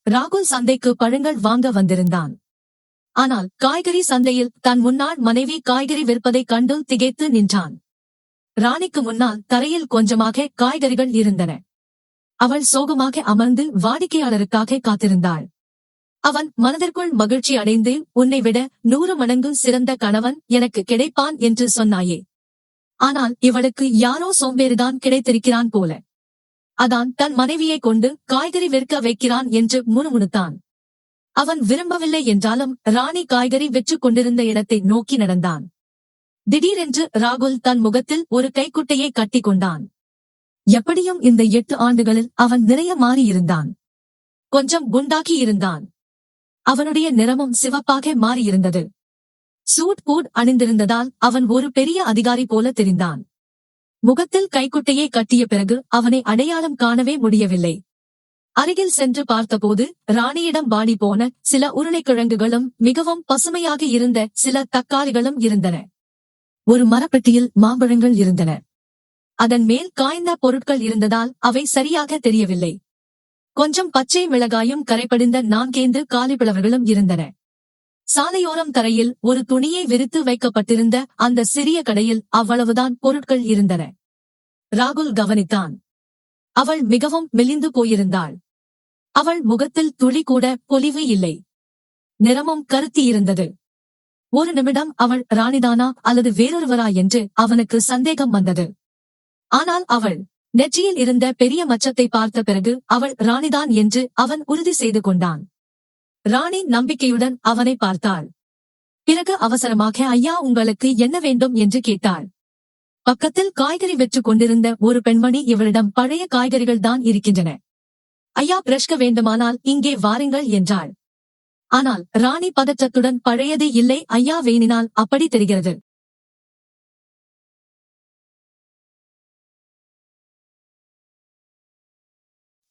ராகுல் சந்தைக்கு பழங்கள் வாங்க வந்திருந்தான். ஆனால் காய்கறி சந்தையில் தன் முன்னாள் மனைவி காய்கறி விற்பதைக் கண்டு திகைத்து நின்றான். ராணிக்கு முன்னால் தரையில் கொஞ்சமாக காய்கறிகள் இருந்தன. அவள் சோகமாக அமர்ந்து வாடிக்கையாளருக்காக காத்திருந்தாள். அவன் மனதிற்குள் மகிழ்ச்சி அடைந்து, உன்னை விட 100 மடங்கு சிறந்த கணவன் எனக்கு கிடைப்பான் என்று சொன்னாயே. ஆனால் இவளுக்கு யாரோ சோம்பேறிதான் கிடைத்திருக்கிறான் போல. அதான் தன் மனைவியை கொண்டு காய்கறி விற்க வைக்கிறான் என்று முணுமுணுத்தான். அவன் விரும்பவில்லை என்றாலும் ராணி காய்கறி விற்றுக் கொண்டிருந்த இடத்தை நோக்கி நடந்தான். திடீரென்று ராகுல் தன் முகத்தில் ஒரு கைக்குட்டையை கட்டிக் கொண்டான். எப்படியும் இந்த 8 ஆண்டுகளில் அவன் நிறைய மாறியிருந்தான். கொஞ்சம் குண்டாகி இருந்தான். அவனுடைய நிறமும் சிவப்பாக மாறியிருந்தது. சூட் பூட் அணிந்திருந்ததால் அவன் ஒரு பெரிய அதிகாரி போல தெரிந்தான். முகத்தில் கைக்குட்டையை கட்டிய பிறகு அவனை அடையாளம் காணவே முடியவில்லை. அருகில் சென்று பார்த்தபோது ராணியிடம் வாடி போன சில உருளைக்கிழங்குகளும் மிகவும் பசுமையாக இருந்த சில தக்காளிகளும் இருந்தன. ஒரு மரப்பெட்டியில் மாம்பழங்கள் இருந்தன. அதன் மேல் காய்ந்த பொருட்கள் இருந்ததால் அவை சரியாக தெரியவில்லை. கொஞ்சம் பச்சை மிளகாயும் கரைபடிந்த 4 காலிஃபிளவர்களும் இருந்தன. சாலையோரம் தரையில் ஒரு துணியை விரித்து வைக்கப்பட்டிருந்த அந்த சிறிய கடையில் அவ்வளவுதான் பொருட்கள் இருந்தன. ராகுல் கவனித்தான். அவள் மிகவும் மெலிந்து போயிருந்தாள். அவள் முகத்தில் துளி கூட பொலிவு இல்லை. நிறமும் கருத்தி இருந்தது. ஒரு நிமிடம் அவள் ராணிதானா அல்லது வேறொருவரா என்று அவனுக்கு சந்தேகம் வந்தது. ஆனால் அவள் நெற்றியில் இருந்த பெரிய மச்சத்தை பார்த்த பிறகு அவள் ராணிதான் என்று அவன் உறுதி செய்து கொண்டான். ராணி நம்பிக்கையுடன் அவனை பார்த்தாள். பிறகு அவசரமாக, ஐயா, உங்களுக்கு என்ன வேண்டும் என்று கேட்டாள். பக்கத்தில் காய்கறி விற்றுக் கொண்டிருந்த ஒரு பெண்மணி இவளிடம் பழைய காய்கறிகள் தான் இருக்கின்றன. ஐயா, பிரஷ்க வேண்டுமானால் இங்கே வாருங்கள் என்றாள். ஆனால் ராணி பதற்றத்துடன், பழையதே இல்லை ஐயா, வேணினால் அப்படி தெரிகிறது.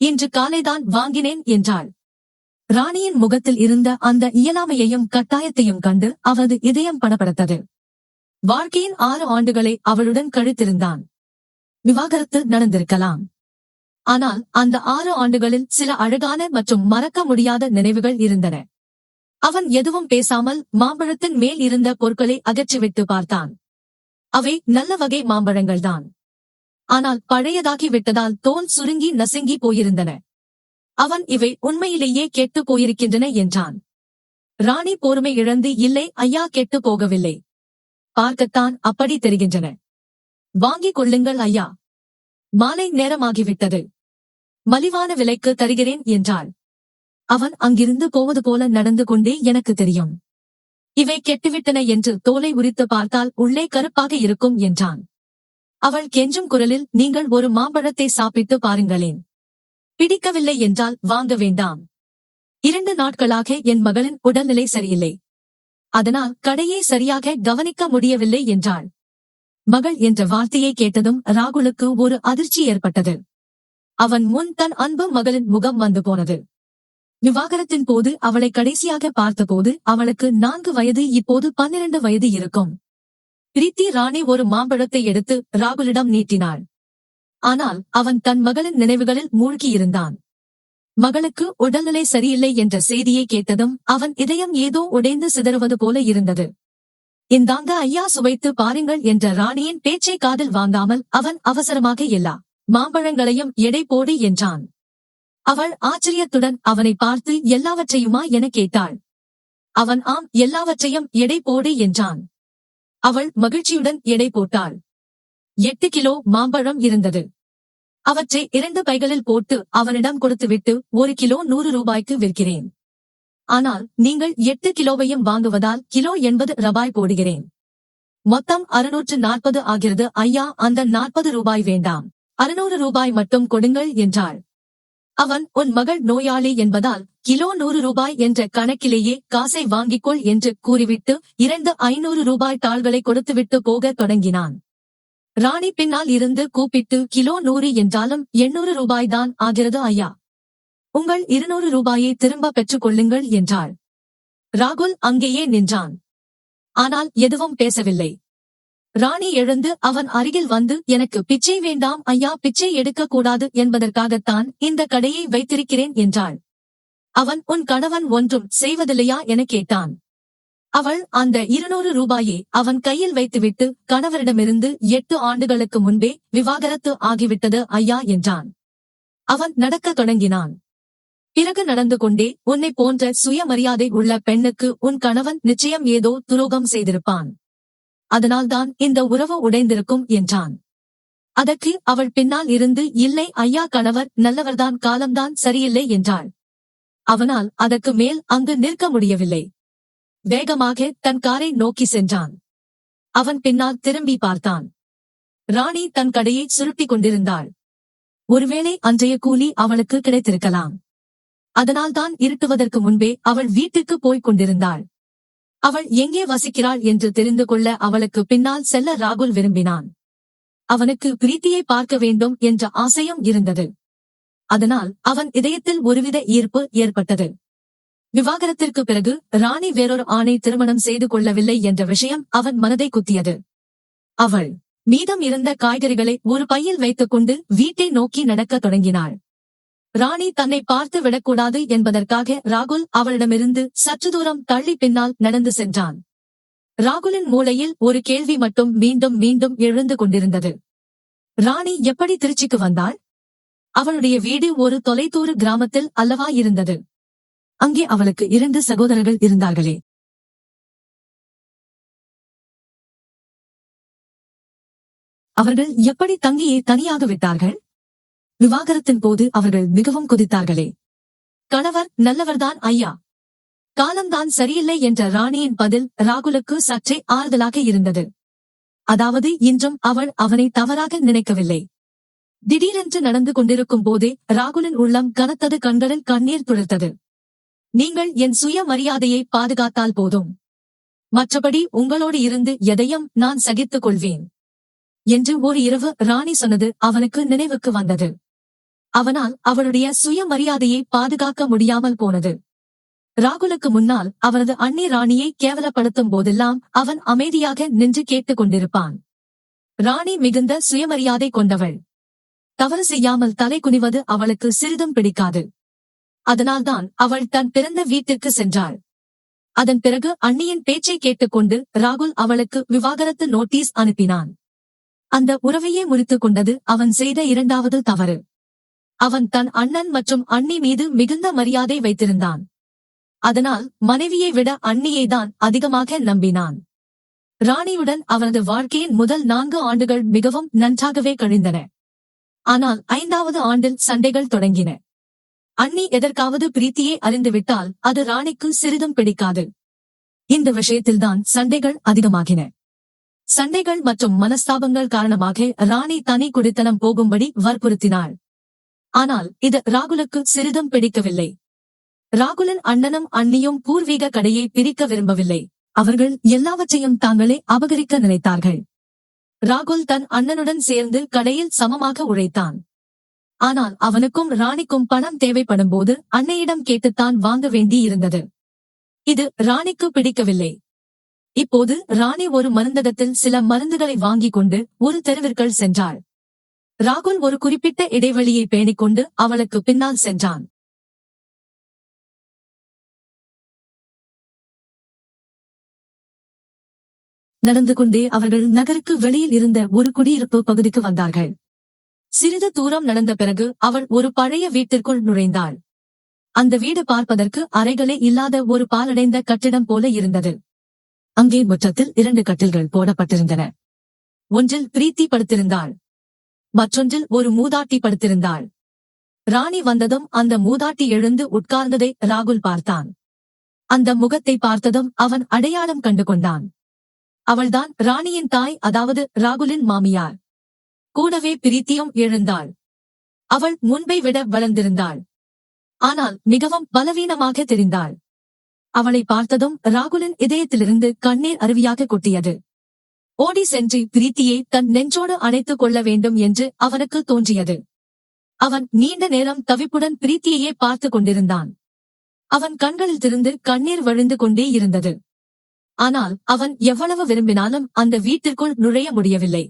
இன்று காலைதான் வாங்கினேன் என்றாள். ராணியின் முகத்தில் இருந்த அந்த இயலாமையையும் கட்டாயத்தையும் கண்டு அவரது இதயம் படபடத்தது. வாழ்க்கையின் 6 ஆண்டுகளை அவளுடன் கழித்திருந்தான். விவாகரத்து நடந்திருக்கலாம். ஆனால் அந்த 6 ஆண்டுகளில் சில அழகான மற்றும் மறக்க முடியாத நினைவுகள் இருந்தன. அவன் எதுவும் பேசாமல் மாம்பழத்தின் மேல் இருந்த பொருட்களை அகற்றிவிட்டு பார்த்தான். அவை நல்ல வகை மாம்பழங்கள்தான். ஆனால் பழையதாகி விட்டதால் தோல் சுருங்கி நசுங்கி போயிருந்தன. அவன் இவை உண்மையிலேயே கெட்டு போயிருக்கின்றன என்றான். ராணி பொறுமை இழந்து, இல்லை ஐயா, கெட்டு போகவில்லை. பார்க்கத்தான் அப்படி தெரிகின்றன. வாங்கிக் கொள்ளுங்கள் ஐயா. மாலை நேரமாகிவிட்டது. மலிவான விலைக்கு தருகிறேன் என்றாள். அவன் அங்கிருந்து போவது போல நடந்து கொண்டே, எனக்கு தெரியும், இவை கெட்டுவிட்டன என்று தோலை உரித்து பார்த்தால் உள்ளே கருப்பாக இருக்கும் என்றான். அவள் கெஞ்சும் குரலில், நீங்கள் ஒரு மாம்பழத்தை சாப்பிட்டு பாருங்களேன். பிடிக்கவில்லை என்றால் வாங்க வேண்டாம். 2 நாட்களாக என் மகளின் உடல்நிலை சரியில்லை. அதனால் கடையை சரியாக கவனிக்க முடியவில்லை என்றாள். மகள் என்ற வார்த்தையை கேட்டதும் ராகுலுக்கு ஒரு அதிர்ச்சி ஏற்பட்டது. அவன் முன் தன் அன்பு மகளின் முகம் வந்து போனது. விவாகரத்தின் போது அவளை கடைசியாக பார்த்தபோது அவளுக்கு 4 வயது, இப்போது 12 வயது இருக்கும். பிரீத்தி ராணி ஒரு மாம்பழத்தை எடுத்து ராகுலிடம் நீட்டினாள். ஆனால் அவன் தன் மகளின் நினைவுகளில் மூழ்கியிருந்தான். மகளுக்கு உடல்நிலை சரியில்லை என்ற செய்தியை கேட்டதும் அவன் இதயம் ஏதோ உடைந்து சிதறுவது போல இருந்தது. இந்தாங்க ஐயா, சுவைத்து பாருங்கள் என்ற ராணியின் பேச்சை காதில் வாங்காமல் அவன் அவசரமாக எல்லா மாம்பழங்களையும் எடை போடு என்றான். அவள் ஆச்சரியத்துடன் அவனை பார்த்து, எல்லாவற்றையுமா என கேட்டாள். அவன் ஆம், எல்லாவற்றையும் எடை போடு என்றான். அவள் மகிழ்ச்சியுடன் எடை போட்டாள். 8 கிலோ மாம்பழம் இருந்தது. அவற்றை 2 பைகளில் போட்டு அவனிடம் கொடுத்துவிட்டு, 1 கிலோ 100 ரூபாய்க்கு விற்கிறேன். ஆனால் நீங்கள் 8 கிலோவையும் வாங்குவதால் கிலோ 80 ரூபாய் போடுகிறேன். மொத்தம் 640 ஆகிறது ஐயா. அந்த 40 ரூபாய் வேண்டாம், 600 ரூபாய் மட்டும் கொடுங்கள் என்றாள். அவன், உன் மகள் நோயாளி என்பதால் கிலோ 100 ரூபாய் என்ற கணக்கிலேயே காசை வாங்கிக்கொள் என்று கூறிவிட்டு 2 500 ரூபாய் தாள்களை கொடுத்துவிட்டு போகத் தொடங்கினான். ராணி பின்னால் இருந்து கூப்பிட்டு, கிலோ 100 என்றாலும் 800 ரூபாய்தான் ஆகிறது ஐயா. உங்கள் 200 ரூபாயை திரும்ப பெற்றுக் கொள்ளுங்கள் என்றாள். ராகுல் அங்கேயே நின்றான். ஆனால் எதுவும் பேசவில்லை. ராணி எழுந்து அவன் அருகில் வந்து, எனக்கு பிச்சை வேண்டாம் ஐயா, பிச்சை எடுக்கக்கூடாது என்பதற்காகத்தான் இந்த கடையை வைத்திருக்கிறேன் என்றாள். அவன் உன் கணவன் ஒன்றும் செய்வதில்லையா என கேட்டான். அவள் அந்த 200 ரூபாயை அவன் கையில் வைத்துவிட்டு கணவரிடமிருந்து 8 ஆண்டுகளுக்கு முன்பே விவாகரத்து ஆகிவிட்டது ஐயா என்றான். அவன் நடக்கத் தொடங்கினான். பிறகு நடந்து கொண்டே, உன்னை போன்ற சுயமரியாதை உள்ள பெண்ணுக்கு உன் கணவன் நிச்சயம் ஏதோ துரோகம் செய்திருப்பான். அதனால்தான் இந்த உறவு உடைந்திருக்கும் என்றான். அதற்கு அவள் பின்னால் இருந்து, இல்லை ஐயா, கணவர் நல்லவர்தான், காலம்தான் சரியில்லை என்றாள். அவனால் அதற்கு மேல் அங்கு நிற்க முடியவில்லை. வேகமாக தன் காரை நோக்கி சென்றான். அவன் பின்னால் திரும்பி பார்த்தான். ராணி தன் கடையை சுருட்டிக் கொண்டிருந்தாள். ஒருவேளை அன்றைய கூலி அவளுக்கு கிடைத்திருக்கலாம். அதனால்தான் இருட்டுவதற்கு முன்பே அவள் வீட்டுக்கு போய்க் கொண்டிருந்தாள். அவள் எங்கே வசிக்கிறாள் என்று தெரிந்து கொள்ள அவளுக்கு பின்னால் செல்ல ராகுல் விரும்பினான். அவனுக்கு பிரீத்தியை பார்க்க வேண்டும் என்ற ஆசையும் இருந்தது. அதனால் அவன் இதயத்தில் ஒருவித ஈர்ப்பு ஏற்பட்டது. விவாகரத்திற்கு பிறகு ராணி வேறொரு ஆணை திருமணம் செய்து கொள்ளவில்லை என்ற விஷயம் அவன் மனதை குத்தியது. அவள் மீதம் இருந்த காய்கறிகளை ஒரு பையில் வைத்துக் கொண்டு வீட்டை நோக்கி நடக்கத் தொடங்கினாள். ராணி தன்னை பார்த்து விடக்கூடாது என்பதற்காக ராகுல் அவளிடமிருந்து சற்று தூரம் தள்ளி பின்னால் நடந்து சென்றான். ராகுலின் மூளையில் ஒரு கேள்வி மட்டும் மீண்டும் மீண்டும் எழுந்து கொண்டிருந்தது. ராணி எப்படி திருச்சிக்கு வந்தாள்? அவளுடைய வீடு ஒரு தொலைதூர கிராமத்தில் அல்லவா இருந்தது. அங்கே அவளுக்கு 2 சகோதரர்கள் இருந்தார்களே. அவர்கள் எப்படி தங்கியை தனியாக விட்டார்கள்? விவாகரத்தின் போது அவர்கள் மிகவும் கொதித்தார்களே. கணவர் நல்லவர்தான் ஐயா, காலம்தான் சரியில்லை என்ற ராணியின் பதில் ராகுலுக்கு சற்றே ஆறுதலாக இருந்தது. அதாவது இன்றும் அவள் அவனை தவறாக நினைக்கவில்லை. திடீரென்று நடந்து கொண்டிருக்கும் போதே ராகுலின் உள்ளம் கனத்தது, கண்களில் கண்ணீர் துளிர்த்தது. நீங்கள் என் சுய மரியாதையை பாதுகாத்தால் போதும், மற்றபடி உங்களோடு இருந்து எதையும் நான் சகித்துக் கொள்வேன் என்று ஒரு இரவு ராணி சொன்னது அவனுக்கு நினைவுக்கு வந்தது. அவனால் அவளுடைய சுய மரியாதையை பாதுகாக்க முடியாமல் போனது. ராகுலுக்கு முன்னால் அவரது அண்ணி ராணியை கேவலப்படுத்தும் போதெல்லாம் அவன் அமைதியாக நின்று கேட்டுக் கொண்டிருப்பான். ராணி மிகுந்த சுயமரியாதை கொண்டவள். தவறு செய்யாமல் தலை குனிவது அவளுக்கு சிறிதும் பிடிக்காது. அதனால்தான் அவள் தன் பிறந்த வீட்டிற்கு சென்றாள். அதன் பிறகு அண்ணியின் பேச்சை கேட்டுக்கொண்டு ராகுல் அவளுக்கு விவாகரத்து நோட்டீஸ் அனுப்பினான். அந்த உறவையே முறித்துக் கொண்டது அவன் செய்த 2வது தவறு. அவன் தன் அண்ணன் மற்றும் அண்ணி மீது மிகுந்த மரியாதை வைத்திருந்தான். அதனால் மனைவியை விட அண்ணியை தான் அதிகமாக நம்பினான். ராணியுடன் அவனது வாழ்க்கையின் முதல் 4 ஆண்டுகள் மிகவும் நன்றாகவே கழிந்தன. ஆனால் 5வது ஆண்டில் சண்டைகள் தொடங்கின. அண்ணி எதற்காவது பிரீத்தியை அறிந்துவிட்டால் அது ராணிக்கு சிறிதும் பிடிக்காது. இந்த விஷயத்தில்தான் சண்டைகள் அதிகமாகின. சண்டைகள் மற்றும் மனஸ்தாபங்கள் காரணமாக ராணி தனி குடித்தனம் போகும்படி வற்புறுத்தினாள். ஆனால் இது ராகுலுக்கு சிறிதும் பிடிக்கவில்லை. ராகுலின் அண்ணனும் அண்ணியும் பூர்வீக கடையை பிரிக்க விரும்பவில்லை. அவர்கள் எல்லாவற்றையும் தாங்களே அபகரிக்க நினைத்தார்கள். ராகுல் தன் அண்ணனுடன் சேர்ந்து கடையில் சமமாக உழைத்தான். ஆனால் அவனுக்கும் ராணிக்கும் பணம் தேவைப்படும் போது அன்னையிடம் கேட்டுத்தான் வாங்க வேண்டி இருந்தது. இது ராணிக்கு பிடிக்கவில்லை. இப்போது ராணி ஒரு மருந்தகத்தில் சில மருந்துகளை வாங்கிக் கொண்டு ஒரு தெருவிற்குள் சென்றாள். ராகுல் ஒரு குறிப்பிட்ட இடைவெளியை பேணிக்கொண்டு அவளுக்கு பின்னால் சென்றான். நடந்து கொண்டே அவர்கள் நகருக்கு வெளியில் இருந்த ஒரு குடியிருப்பு பகுதிக்கு வந்தார்கள். சிறிது தூரம் நடந்த பிறகு அவள் ஒரு பழைய வீட்டிற்குள் நுழைந்தாள். அந்த வீடு பார்ப்பதற்கு அறைகளே இல்லாத ஒரு பாழடைந்த கட்டிடம் போல இருந்தது. அங்கே முற்றத்தில் 2 கட்டில்கள் போடப்பட்டிருந்தன. ஒன்றில் பிரீத்தி படுத்திருந்தாள். மற்றொன்றில் ஒரு மூதாட்டி படுத்திருந்தாள். ராணி வந்ததும் அந்த மூதாட்டி எழுந்து உட்கார்ந்ததை ராகுல் பார்த்தான். அந்த முகத்தை பார்த்ததும் அவன் அடையாளம் கண்டு கொண்டான். அவள்தான் ராணியின் தாய், அதாவது ராகுலின் மாமியார். கூடவே பிரீத்தியும் எழுந்தாள். அவள் முன்பை விட வளர்ந்திருந்தாள். ஆனால் மிகவும் பலவீனமாக தெரிந்தாள். அவளை பார்த்ததும் ராகுலின் இதயத்திலிருந்து கண்ணீர் அருவியாக கொட்டியது. ஓடி சென்று பிரீத்தியை தன் நெஞ்சோடு அணைத்துக் கொள்ள வேண்டும் என்று அவனுக்கு தோன்றியது. அவன் நீண்ட நேரம் தவிப்புடன் பிரீத்தியையே பார்த்துக் கொண்டிருந்தான். அவன் கண்களிலிருந்து கண்ணீர் வழிந்து கொண்டே இருந்தது. ஆனால் அவன் எவ்வளவு விரும்பினாலும் அந்த வீட்டிற்குள் நுழைய முடியவில்லை.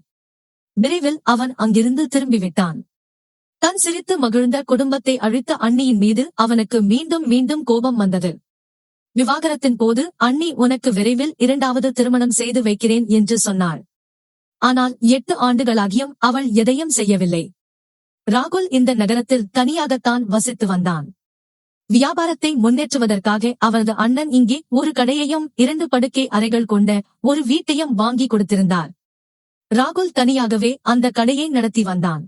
விரைவில் அவன் அங்கிருந்து திரும்பிவிட்டான். தன் சிரித்து மகிழ்ந்த குடும்பத்தை அழித்த அண்ணியின் மீது அவனுக்கு மீண்டும் மீண்டும் கோபம் வந்தது. விவாகரத்தின் போது அண்ணி உனக்கு விரைவில் 2வது திருமணம் செய்து வைக்கிறேன் என்று சொன்னாள். ஆனால் 8 ஆண்டுகளாகியும் அவள் எதையும் செய்யவில்லை. ராகுல் இந்த நகரத்தில் தனியாகத்தான் வசித்து வந்தான். வியாபாரத்தை முன்னேற்றுவதற்காக அவரது அண்ணன் இங்கே ஒரு கடையையும் 2 படுக்கை அறைகள் கொண்ட ஒரு வீட்டையும் வாங்கி கொடுத்திருந்தார். ராகுல் தனியாகவே அந்த கடையை நடத்தி வந்தான்.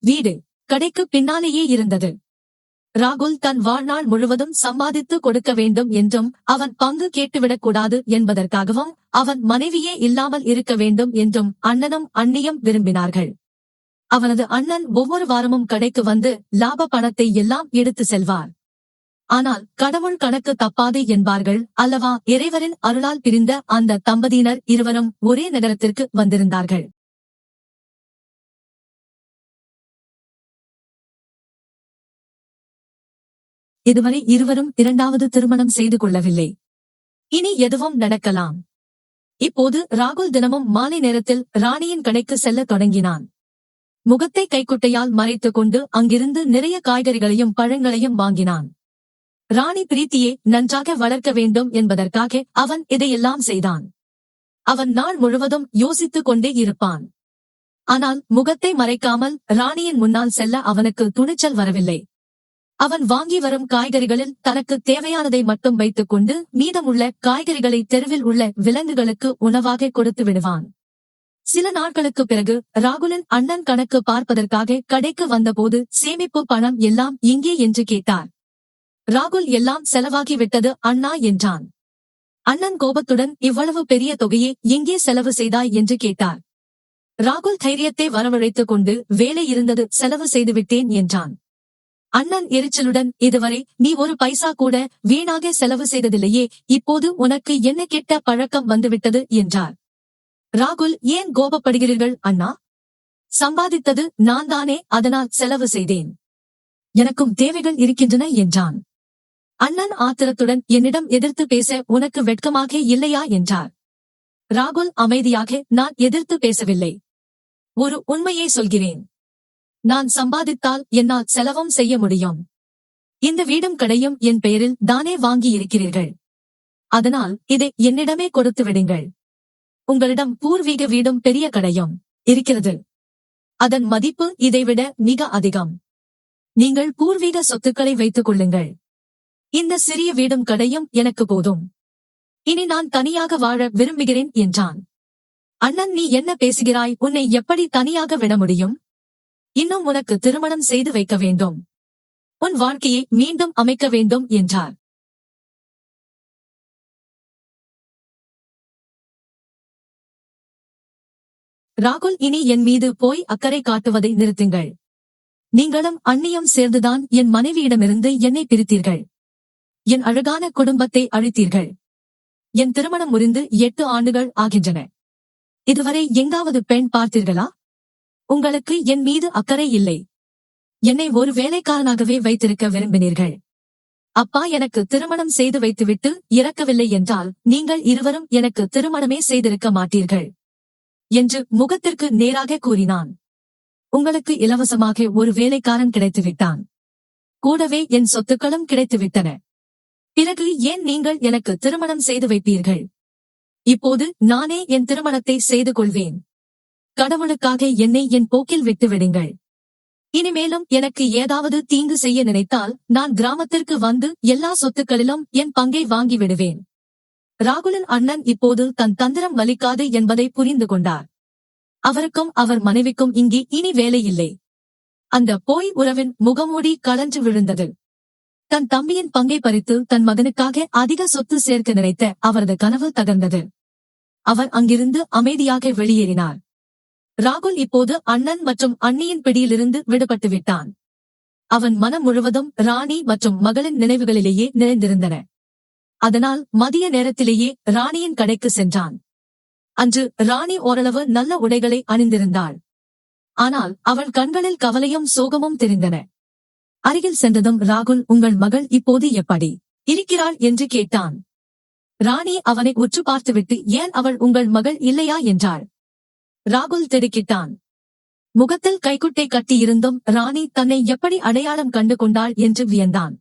வீடு கடைக்கு பின்னாலேயே இருந்தது. ராகுல் தன் வாழ்நாள் முழுவதும் சம்பாதித்து கொடுக்க வேண்டும் என்றும் அவன் பங்கு கேட்டுவிடக்கூடாது என்பதற்காகவும் அவன் மனைவியே இல்லாமல் இருக்க வேண்டும் என்றும் அண்ணனும் அண்ணியும் விரும்பினார்கள். அவனது அண்ணன் ஒவ்வொரு வாரமும் கடைக்கு வந்து லாப பணத்தை எல்லாம் எடுத்து செல்வார். ஆனால் கடவுள் கணக்கு தப்பாது என்பார்கள் அல்லவா? இறைவரின் அருளால் பிரிந்த அந்த தம்பதியினர் இருவரும் ஒரே நகரத்திற்கு வந்திருந்தார்கள். இதுவரை இருவரும் 2வது திருமணம் செய்து கொள்ளவில்லை. இனி எதுவும் நடக்கலாம். இப்போது ராகுல் தினமும் மாலை நேரத்தில் ராணியின் கடைக்கு செல்ல தொடங்கினான். முகத்தை கைக்குட்டையால் மறைத்துக் கொண்டு அங்கிருந்து நிறைய காய்கறிகளையும் பழங்களையும் வாங்கினான். ராணி பிரீத்தியை நன்றாக வளர்க்க வேண்டும் என்பதற்காக அவன் இதையெல்லாம் செய்தான். அவன் நாள் முழுவதும் யோசித்துக் கொண்டே இருப்பான். ஆனால் முகத்தை மறைக்காமல் ராணியின் முன்னால் செல்ல அவனுக்கு துணிச்சல் வரவில்லை. அவன் வாங்கி வரும் காய்கறிகளில் தனக்கு தேவையானதை மட்டும் வைத்துக் கொண்டு மீதமுள்ள காய்கறிகளை தெருவில் உள்ள விலங்குகளுக்கு உணவாக கொடுத்து விடுவான். சில நாட்களுக்கு பிறகு ராகுலின் அண்ணன் கணக்கு பார்ப்பதற்காக கடைக்கு வந்தபோது சேமிப்பு பணம் எல்லாம் எங்கே என்று கேட்டார். ராகுல் எல்லாம் செலவாகிவிட்டது அண்ணா என்றான். அண்ணன் கோபத்துடன் இவ்வளவு பெரிய தொகையை எங்கே செலவு செய்தாய் என்று கேட்டார். ராகுல் தைரியத்தை வரவழைத்துக் கொண்டு வேலை இருந்தது செலவு செய்துவிட்டேன் என்றான். அண்ணன் எரிச்சலுடன் இதுவரை நீ ஒரு பைசா கூட வீணாக செலவு செய்ததில்லையே, இப்போது உனக்கு என்ன கெட்ட பழக்கம் வந்துவிட்டது என்றார். ராகுல் ஏன் கோபப்படுகிறீர்கள் அண்ணா? சம்பாதித்தது நான் தானே, அதனால் செலவு செய்தேன். எனக்கும் தேவைகள் இருக்கின்றன என்றான். அண்ணன் ஆத்திரத்துடன் என்னிடம் எதிர்த்து பேச உனக்கு வெட்கமாக இல்லையா என்றார். ராகுல் அமைதியாக நான் எதிர்த்து பேசவில்லை. ஒரு உண்மையை சொல்கிறேன். நான் சம்பாதித்தால் என்னால் செலவும் செய்ய முடியும். இந்த வீடும் கடையும் என் பெயரில் தானே வாங்கி இருக்கிறீர்கள். அதனால் இதை என்னிடமே கொடுத்து விடுங்கள். உங்களிடம் பூர்வீக வீடும் பெரிய கடையும் இருக்கிறது. அதன் மதிப்பு இதைவிட மிக அதிகம். நீங்கள் பூர்வீக சொத்துக்களை வைத்துக் கொள்ளுங்கள். இந்த சிறிய வீடும் கடையும் எனக்கு போதும். இனி நான் தனியாக வாழ விரும்புகிறேன் என்றான். அண்ணன் நீ என்ன பேசுகிறாய்? உன்னை எப்படி தனியாக விட முடியும்? இன்னும் உனக்கு திருமணம் செய்து வைக்க வேண்டும். உன் வாழ்க்கையை மீண்டும் அமைக்க வேண்டும் என்றார். ராகுல் இனி என் மீது போய் அக்கறை காட்டுவதை நிறுத்துங்கள். நீங்களும் அண்ணியும் சேர்ந்துதான் என் மனைவியிடமிருந்து என்னை பிரித்தீர்கள். என் அழகான குடும்பத்தை அழித்தீர்கள். என் திருமணம் முறிந்து 8 ஆண்டுகள் ஆகின்றன. இதுவரை எங்காவது பெண் பார்த்தீர்களா? உங்களுக்கு என் மீது அக்கறை இல்லை. என்னை ஒரு வேலைக்காரனாகவே வைத்திருக்க விரும்பினீர்கள். அப்பா எனக்கு திருமணம் செய்து வைத்துவிட்டு இறக்கவில்லை என்றால் நீங்கள் இருவரும் எனக்கு திருமணமே செய்திருக்க மாட்டீர்கள் என்று முகத்திற்கு நேராக கூறினான். உங்களுக்கு இலவசமாக ஒரு வேலைக்காரன் கிடைத்துவிட்டான். கூடவே என் சொத்துக்களும் கிடைத்துவிட்டன. பிறகு ஏன் நீங்கள் எனக்கு திருமணம் செய்து வைப்பீர்கள்? இப்போது நானே என் திருமணத்தை செய்து கொள்வேன். கடவுளுக்காக என்னை என் போக்கில் விட்டு விடுங்கள். இனிமேலும் எனக்கு ஏதாவது தீங்கு செய்ய நினைத்தால் நான் கிராமத்திற்கு வந்து எல்லா சொத்துக்களிலும் என் பங்கை வாங்கி விடுவேன். ராகுலின் அண்ணன் இப்போது தன் தந்திரம் வலிக்காது என்பதை புரிந்து கொண்டார். அவருக்கும் அவர் மனைவிக்கும் இங்கே இனி வேலை இல்லை. அந்த போய் உறவின் முகமூடி கலன்று விழுந்தது. தன் தம்பியின் பங்கை பறித்து தன் மகனுக்காக அதிக சொத்து சேர்க்க நினைத்த அவரது கனவு தகர்ந்தது. அவர் அங்கிருந்து அமைதியாக வெளியேறினார். ராகுல் இப்போது அண்ணன் மற்றும் அண்ணியின் பிடியிலிருந்து விடுபட்டு விட்டான். அவன் மனம் முழுவதும் ராணி மற்றும் மகளின் நினைவுகளிலேயே நிறைந்திருந்தன. அதனால் மதிய நேரத்திலேயே ராணியின் கடைக்கு சென்றான். அன்று ராணி ஓரளவு நல்ல உடைகளை அணிந்திருந்தாள். ஆனால் அவள் கண்களில் கவலையும் சோகமும் தெரிந்தன. அருகில் சென்றதும் ராகுல் உங்கள் மகள் இப்போது எப்படி இருக்கிறாள் என்று கேட்டான். ராணி அவனை உற்று பார்த்துவிட்டு ஏன் அவள் உங்கள் மகள் இல்லையா என்றாள். ராகுல் திடுக்கிட்டான். முகத்தில் கைக்குட்டை கட்டியிருந்தும் ராணி தன்னை எப்படி அடையாளம் கண்டு கொண்டாள் என்று வியந்தான்.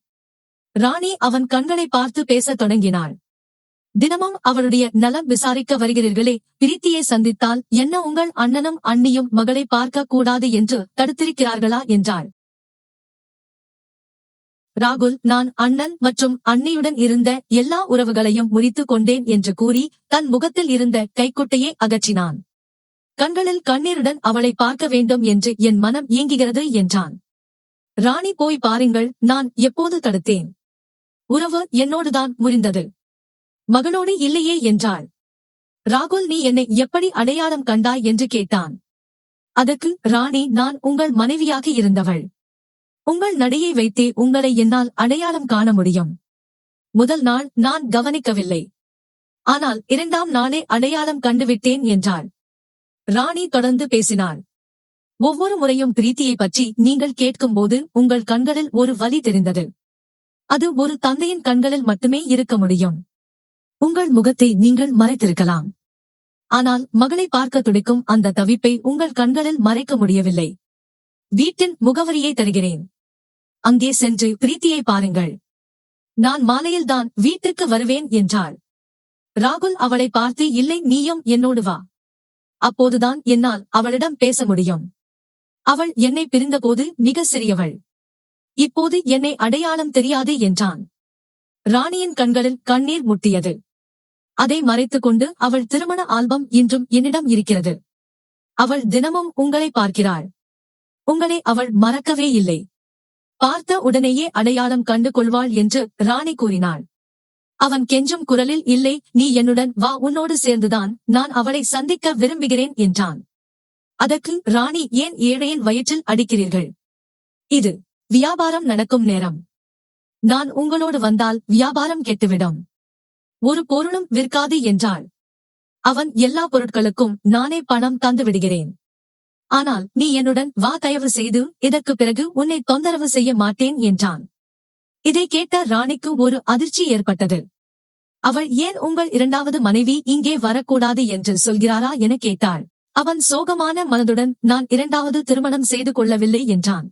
ராணி அவன் கண்களை பார்த்து பேசத் தொடங்கினாள். தினமும் அவளுடைய நலம் விசாரிக்க வருகிறீர்களே, பிரீத்தியை சந்தித்தால் என்ன உங்கள் அண்ணனும் அண்ணியும் மகளை பார்க்க கூடாது என்று தடுத்திருக்கிறார்களா என்றாள். ராகுல், நான் அண்ணன் மற்றும் அண்ணியுடன் இருந்த எல்லா உறவுகளையும் முறித்துக் கொண்டேன் என்று கூறி தன் முகத்தில் இருந்த கைக்குட்டையை அகற்றினான். கண்களில் கண்ணீருடன் அவளை பார்க்க வேண்டும் என்று என் மனம் ஏங்குகிறது என்றான். ராணி, போய் பாருங்கள், நான் எப்போது தடுத்தேன்? உறவு என்னோடுதான் முறிந்தது, மகளோடு இல்லையே என்றாள். ராகுல், நீ என்னை எப்படி அடையாளம் கண்டாய் என்று கேட்டான். அதற்கு ராணி, நான் உங்கள் மனைவியாக இருந்தவள். உங்கள் நடையை வைத்தே உங்களை என்னால் அடையாளம் காண முடியும். முதல் நாள் நான் கவனிக்கவில்லை, ஆனால் இரண்டாம் நாளே அடையாளம் கண்டுவிட்டேன் என்றாள். ராணி தொடர்ந்து பேசினாள். ஒவ்வொரு முறையும் பிரீத்தியை பற்றி நீங்கள் கேட்கும்போது உங்கள் கண்களில் ஒரு வலி தெரிந்தது. அது ஒரு தந்தையின் கண்களில் மட்டுமே இருக்க முடியும். உங்கள் முகத்தை நீங்கள் மறைத்திருக்கலாம், ஆனால் மகளை பார்க்க துடிக்கும் அந்த தவிப்பை உங்கள் கண்களில் மறைக்க முடியவில்லை. வீட்டின் முகவரியை தருகிறேன், அங்கே சென்று பிரீத்தியை பாருங்கள். நான் மாலையில்தான் வீட்டுக்கு வருவேன் என்றாள். ராகுல் அவளை பார்த்து, இல்லை, நீயும் என்னோடு வா, அப்போதுதான் என்னால் அவளிடம் பேச முடியும். அவள் என்னை பிரிந்தபோது மிக சிறியவள், இப்போது என்னை அடையாளம் தெரியாது என்றான். ராணியின் கண்களில் கண்ணீர் முட்டியது. அதை மறைத்துக் கொண்டு, அவள் திருமண ஆல்பம் இன்றும் என்னிடம் இருக்கிறது. அவள் தினமும் உங்களை பார்க்கிறாள். உங்களை அவள் மறக்கவே இல்லை. பார்த்த உடனேயே அடையாளம் கண்டு கொள்வாள் என்று ராணி கூறினாள். அவன் கெஞ்சும் குரலில், இல்லை, நீ என்னுடன் வா, உன்னோடு சேர்ந்துதான் நான் அவளை சந்திக்க விரும்புகிறேன் என்றான். அதற்கு ராணி, ஏன் ஏழையின் வயிற்றில் அடிக்கிறீர்கள்? இது வியாபாரம் நடக்கும் நேரம். நான் உங்களோடு வந்தால் வியாபாரம் கெட்டுவிடும், ஒரு பொருளும் விற்காது என்றாள். அவன், எல்லா பொருட்களுக்கும் நானே பணம் தந்து விடுகிறேன், ஆனால் நீ என்னுடன் வா, தயவு செய்து, இதற்கு பிறகு உன்னை தொந்தரவு செய்ய மாட்டேன் என்றான். இதை கேட்ட ராணிக்கு ஒரு அதிர்ச்சி ஏற்பட்டது. அவள், ஏன் உங்கள் இரண்டாவது மனைவி இங்கே வரக்கூடாது என்று சொல்கிறாரா என கேட்டாள். அவன் சோகமான மனதுடன், நான் இரண்டாவது திருமணம் செய்து கொள்ளவில்லை என்றான்.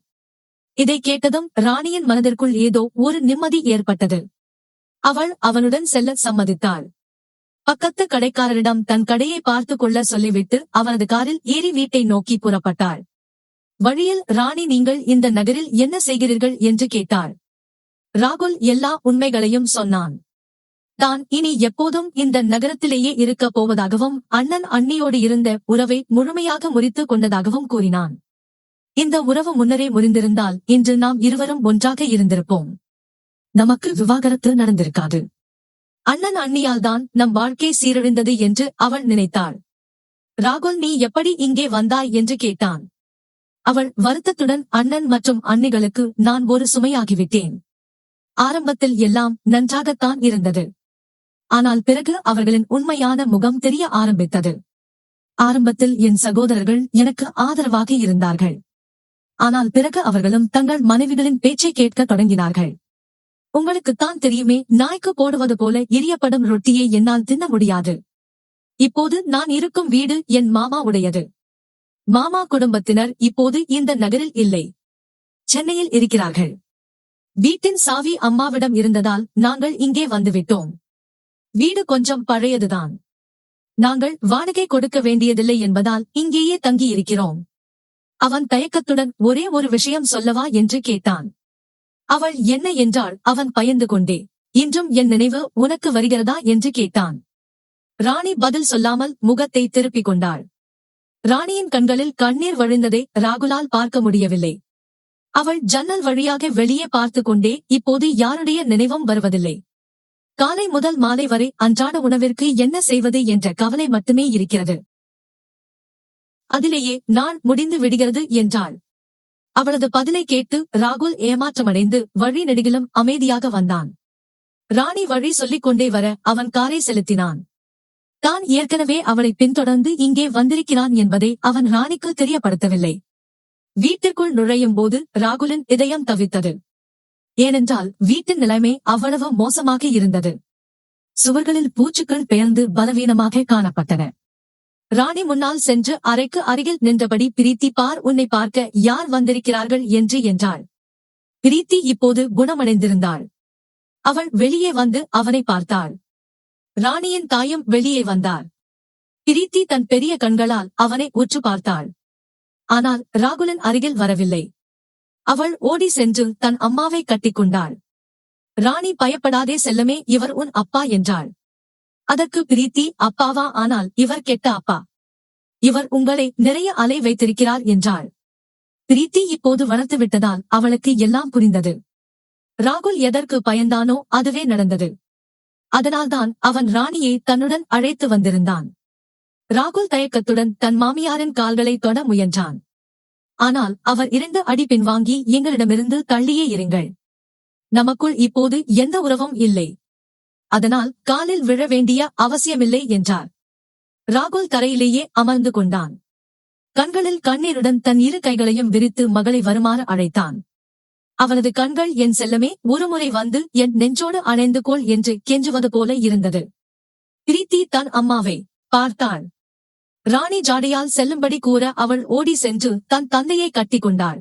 இதை கேட்டதும் ராணியின் மனதிற்குள் ஏதோ ஒரு நிம்மதி ஏற்பட்டது. அவள் அவனுடன் செல்ல சம்மதித்தாள். பக்கத்து கடைக்காரரிடம் தன் கடையை பார்த்து கொள்ள சொல்லிவிட்டு அவனது காரில் ஏறி வீட்டை நோக்கி புறப்பட்டாள். வழியில் ராணி, நீங்கள் இந்த நகரில் என்ன செய்கிறீர்கள் என்று கேட்டாள். ராகுல் எல்லா உண்மைகளையும் சொன்னான். தான் இனி எப்போதும் இந்த நகரத்திலேயே இருக்கப் போவதாகவும் அண்ணன் அண்ணியோடு இருந்த உறவை முழுமையாக முறித்துக் கொண்டதாகவும் கூறினான். இந்த உறவு முன்னரே முறிந்திருந்தால் இன்று நாம் இருவரும் ஒன்றாக இருந்திருப்போம். நமக்கு விவாகரத்து நடந்திருக்காது. அண்ணன் அண்ணியால் தான் நம் வாழ்க்கை சீரழிந்தது என்று அவள் நினைத்தாள். ராகுல், நீ எப்படி இங்கே வந்தாய் என்று கேட்டான். அவள் வருத்தத்துடன், அண்ணன் மற்றும் அண்ணிகளுக்கு நான் ஒரு சுமையாகிவிட்டேன். ஆரம்பத்தில் எல்லாம் நன்றாகத்தான் இருந்தது, ஆனால் பிறகு அவர்களின் உண்மையான முகம் தெரிய ஆரம்பித்தது. ஆரம்பத்தில் என் சகோதரர்கள் எனக்கு ஆதரவாக இருந்தார்கள், ஆனால் பிறகு அவர்களும் தங்கள் மனைவிகளின் பேச்சை கேட்க தொடங்கினார்கள். உங்களுக்குத்தான் தெரியுமே, நாய்க்கு போடுவது போல எரியப்படும் ரொட்டியை என்னால் தின்ன முடியாது. இப்போது நான் இருக்கும் வீடு என் மாமா உடையது. மாமா குடும்பத்தினர் இப்போது இந்த நகரில் இல்லை, சென்னையில் இருக்கிறார்கள். வீட்டின் சாவி அம்மாவிடம் இருந்ததால் நாங்கள் இங்கே வந்துவிட்டோம். வீடு கொஞ்சம் பழையதுதான். நாங்கள் வாடகை கொடுக்க வேண்டியதில்லை என்பதால் இங்கேயே தங்கியிருக்கிறோம். அவன் தயக்கத்துடன், ஒரே ஒரு விஷயம் சொல்லவா என்று கேட்டான். அவள் என்ன என்றாள். அவன் பயந்து கொண்டே, இன்றும் என் நினைவு உனக்கு வருகிறதா என்று கேட்டான். ராணி பதில் சொல்லாமல் முகத்தை திருப்பிக் கொண்டாள். ராணியின் கண்களில் கண்ணீர் வழிந்ததை ராகுலால் பார்க்க முடியவில்லை. அவள் ஜன்னல் வழியாக வெளியே பார்த்து கொண்டே, இப்போது யாருடைய நினைவும் வருவதில்லை. காலை முதல் மாலை வரை அன்றாட உணவிற்கு என்ன செய்வது என்ற கவலை மட்டுமே இருக்கிறது. அதிலேயே நாள் முடிந்து விடுகிறது என்றாள். அவளது பதிலை கேட்டு ராகுல் ஏமாற்றமடைந்து வழி நெடுகிலும் அமைதியாக வந்தான். ராணி வழி சொல்லிக் கொண்டே வர அவன் காரை செலுத்தினான். தான் ஏற்கனவே அவளை பின்தொடர்ந்து இங்கே வந்திருக்கிறான் என்பதை அவன் ராணிக்கு தெரியப்படுத்தவில்லை. வீட்டிற்குள் நுழையும் போது ராகுலின் இதயம் தவித்தது. ஏனென்றால் வீட்டின் நிலைமை அவ்வளவு மோசமாக இருந்தது. சுவர்களில் பூச்சுக்கள் பெயர்ந்து பலவீனமாக காணப்பட்டன. ராணி முன்னால் சென்று அறைக்கு அருகில் நின்றபடி பிரீத்தி பார், உன்னை பார்க்க யார் வந்திருக்கிறார்கள் என்றாள். பிரீத்தி இப்போது குணமடைந்திருந்தாள். அவள் வெளியே வந்து அவனை பார்த்தாள். ராணியின் தாயும் வெளியே வந்தார். பிரீத்தி தன் பெரிய கண்களால் அவனை உற்று பார்த்தாள். ஆனால் ராகுலன் அருகில் வரவில்லை. அவள் ஓடி சென்று தன் அம்மாவை கட்டிக்கொண்டாள். ராணி பயப்படாதே செல்லமே, இவர் உன் அப்பா என்றாள். அதற்கு பிரீத்தி, அப்பாவா? ஆனால் இவர் கெட்ட அப்பா. இவர் உங்களை நிறைய அலை வைத்திருக்கிறார் என்றாள். பிரீத்தி இப்போது வளர்த்து விட்டதால் அவளுக்கு எல்லாம் புரிந்தது. ராகுல் எதற்கு பயந்தானோ அதுவே நடந்தது. அதனால்தான் அவன் ராணியை தன்னுடன் அழைத்து வந்திருந்தான். ராகுல் தயக்கத்துடன் தன் மாமியாரின் கால்களை தொட முயன்றான். ஆனால் அவர் 2 அடி பின்வாங்கி, எங்களிடமிருந்து தள்ளியே இருங்கள். நமக்குள் இப்போது எந்த உறவும் இல்லை. அதனால் காலில் விழ வேண்டிய அவசியமில்லை என்றார். ராகுல் தரையிலேயே அமர்ந்து கொண்டான். கண்களில் கண்ணீருடன் தன் 2 கைகளையும் விரித்து மகளை வருமாறு அழைத்தான். அவனது கண்கள், என் செல்லமே, ஒருமுறை வந்து என் நெஞ்சோடு அணைந்து கொள் என்று கெஞ்சுவது போல இருந்தது. பிரீத்தி தன் அம்மாவை பார்த்தாள். ராணி ஜாடையால் செல்லும்படி கூற அவள் ஓடி சென்று தன் தந்தையை கட்டிக்கொண்டாள்.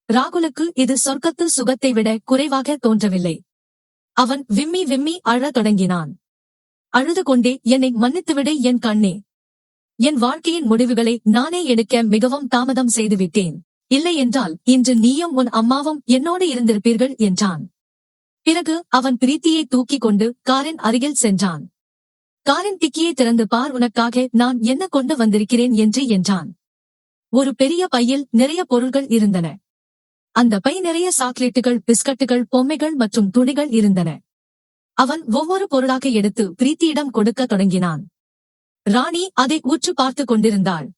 ராகுலுக்கு இது சொர்க்கத்து சுகத்தை விட குறைவாக தோன்றவில்லை. அவன் விம்மி விம்மி அழத் தொடங்கினான். அழுது கொண்டே, என்னை மன்னித்துவிடு என் கண்ணே. என் வாழ்க்கையின் முடிவுகளை நானே எடுக்க மிகவும் தாமதம் செய்துவிட்டேன். இல்லை என்றால் இன்று நீயும் உன் அம்மாவும் என்னோடு இருந்திருப்பீர்கள் என்றான். பிறகு அவன் பிரீத்தியை தூக்கிக் கொண்டு காரின் அருகில் சென்றான். காரின் டிக்கியை திறந்து பார், உனக்காக நான் என்ன கொண்டு வந்திருக்கிறேன் என்றான். ஒரு பெரிய பையில் நிறைய பொருள்கள் இருந்தன. அந்த பை நிறைய சாக்லேட்டுகள், பிஸ்கட்டுகள், பொம்மைகள் மற்றும் துணிகள் இருந்தன. அவன் ஒவ்வொரு பொருளாக எடுத்து பிரீத்தியிடம் கொடுக்க தொடங்கினான். ராணி அதை உற்று பார்த்து கொண்டிருந்தாள்.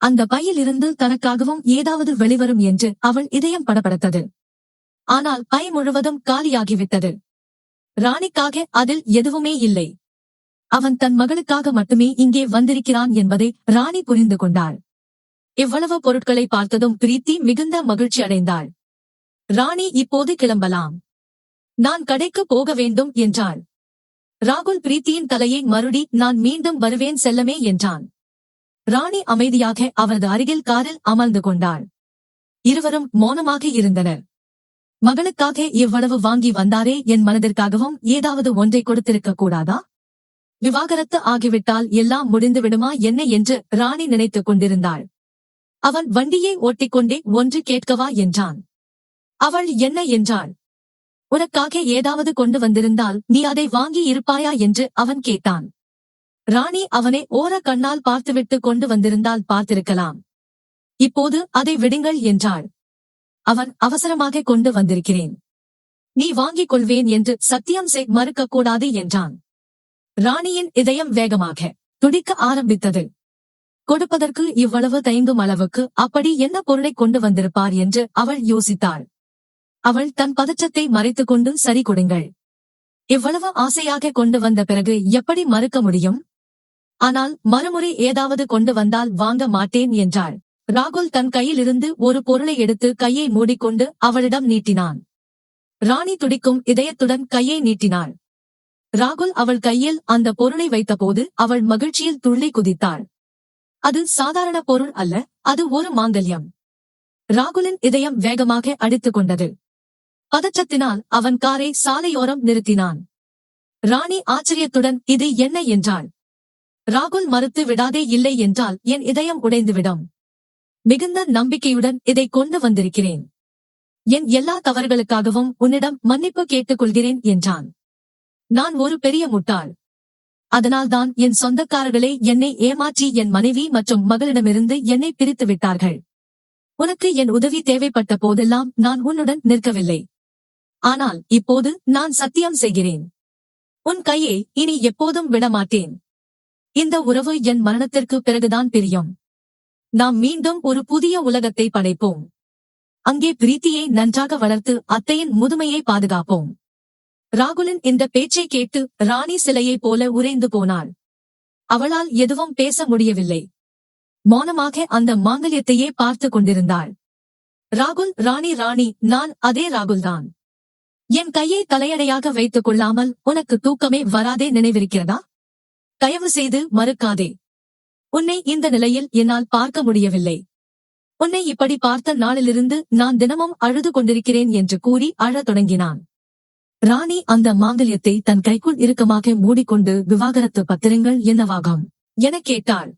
அந்த பையில் இருந்து தனக்காகவும் ஏதாவது வெளிவரும் என்று அவள் இதயம் படபடத்தது. ஆனால் பை முழுவதும் காலியாகிவிட்டது. ராணிக்காக அதில் எதுவுமே இல்லை. அவன் தன் மகளுக்காக மட்டுமே இங்கே வந்திருக்கிறான் என்பதை ராணி புரிந்து கொண்டாள். இவ்வளவு பொருட்களை பார்த்ததும் பிரீத்தி மிகுந்த மகிழ்ச்சி அடைந்தாள். ராணி, இப்போது கிளம்பலாம். நான் கடைக்கு போக வேண்டும் என்றாள். ராகுல் பிரீத்தியின் தலையை மறுடி, நான் மீண்டும் வருவேன் செல்லமே என்றான். ராணி அமைதியாக அவரது அருகில் காரில் அமர்ந்து கொண்டாள். இருவரும் மௌனமாக இருந்தனர். மகளுக்காக இவ்வளவு வாங்கி வந்தாரே, என் மனதிற்காகவும் ஏதாவது ஒன்றை கொடுத்திருக்க கூடாதா? விவாகரத்து ஆகிவிட்டால் எல்லாம் முடிந்து விடுமா என்ன என்று ராணி நினைத்துக் கொண்டிருந்தாள். அவன் வண்டியை ஓட்டிக்கொண்டே, ஒன்று கேட்கவா என்றான். அவள் என்ன என்றாள். உனக்காக ஏதாவது கொண்டு வந்திருந்தால் நீ அதை வாங்கி இருப்பாயா என்று அவன் கேட்டான். ராணி அவனை ஓர கண்ணால் பார்த்துவிட்டு கொண்டு வந்திருந்தால் பார்த்திருக்கலாம். இப்போது அதை விடுங்கள் என்றாள். அவன் அவசரமாக கொண்டு வந்திருக்கிறேன். நீ வாங்கிக் கொள்வேன் என்று சத்தியம் செய், மறுக்கக்கூடாது என்றான். ராணியின் இதயம் வேகமாக துடிக்க ஆரம்பித்தது. கொடுப்பதற்கு இவ்வளவு தயங்கும் அளவுக்கு அப்படி என்ன பொருளை கொண்டு வந்திருப்பார் என்று அவள் யோசித்தாள். அவள் தன் பதற்றத்தை மறைத்துக் கொண்டு, சரி கொடுங்கள். இவ்வளவு ஆசையாக கொண்டு வந்த பிறகு எப்படி மறுக்க முடியும்? ஆனால் மறுமுறை ஏதாவது கொண்டு வந்தால் வாங்க மாட்டேன் என்றாள். ராகுல் தன் கையிலிருந்து ஒரு பொருளை எடுத்து கையை மூடிக்கொண்டு அவளிடம் நீட்டினான். ராணி துடிக்கும் இதயத்துடன் கையை நீட்டினாள். ராகுல் அவள் கையில் அந்த பொருளை வைத்தபோது அவள் மகிழ்ச்சியில் துள்ளி குதித்தாள். அது சாதாரண பொருள் அல்ல, அது ஒரு மாங்கல்யம். ராகுலின் இதயம் வேகமாக அடித்துக் கொண்டது. பதற்றத்தினால் அவன் காரை சாலையோரம் நிறுத்தினான். ராணி ஆச்சரியத்துடன், இது என்ன என்றாள். ராகுல் மறுத்து, விடாதே, இல்லை என்றால் என் இதயம் உடைந்துவிடும். மிகுந்த நம்பிக்கையுடன் இதை கொண்டு வந்திருக்கிறேன். என் எல்லா தவறுகளுக்காகவும் உன்னிடம் மன்னிப்பு கேட்டுக் கொள்கிறேன் என்றான். நான் ஒரு பெரிய முட்டாள். அதனால்தான் என் சொந்தக்காரர்களே என்னை ஏமாற்றி என் மனைவி மற்றும் மகளிடமிருந்து என்னை பிரித்து விட்டார்கள். உனக்கு என் உதவி தேவைப்பட்ட போதெல்லாம் நான் உன்னுடன் நிற்கவில்லை. ஆனால் இப்போது நான் சத்தியம் செய்கிறேன், உன் கையை இனி எப்போதும் விடமாட்டேன். இந்த உறவு என் மரணத்திற்கு பிறகுதான் பிரியும். நாம் மீண்டும் ஒரு புதிய உலகத்தை படைப்போம். அங்கே பிரீத்தியை நன்றாக வளர்த்து அத்தையின் முதுமையை பாதுகாப்போம். ராகுலின் இந்த பேச்சை கேட்டு ராணி சிலையைப் போல உறைந்து போனாள். அவளால் எதுவும் பேச முடியவில்லை. மௌனமாக அந்த மாங்கல்யத்தையே பார்த்து கொண்டிருந்தாள். ராகுல், ராணி, ராணி, நான் அதே ராகுல்தான். என் கையை தலையணையாக வைத்துக் கொள்ளாமல் உனக்கு தூக்கமே வராதே, நினைவிருக்கிறதா? தயவு செய்து மறுக்காதே. உன்னை இந்த நிலையில் என்னால் பார்க்க முடியவில்லை. உன்னை இப்படி பார்த்த நாளிலிருந்து நான் தினமும் அழுது கொண்டிருக்கிறேன் என்று கூறி அழத் தொடங்கினான். ராணி அந்த மாங்கல்யத்தை தன் கைக்குள் இறுக்கமாக மூடிக்கொண்டு விவாகரத்து பத்திரங்கள் என்னவாகும் எனக் கேட்டாள்.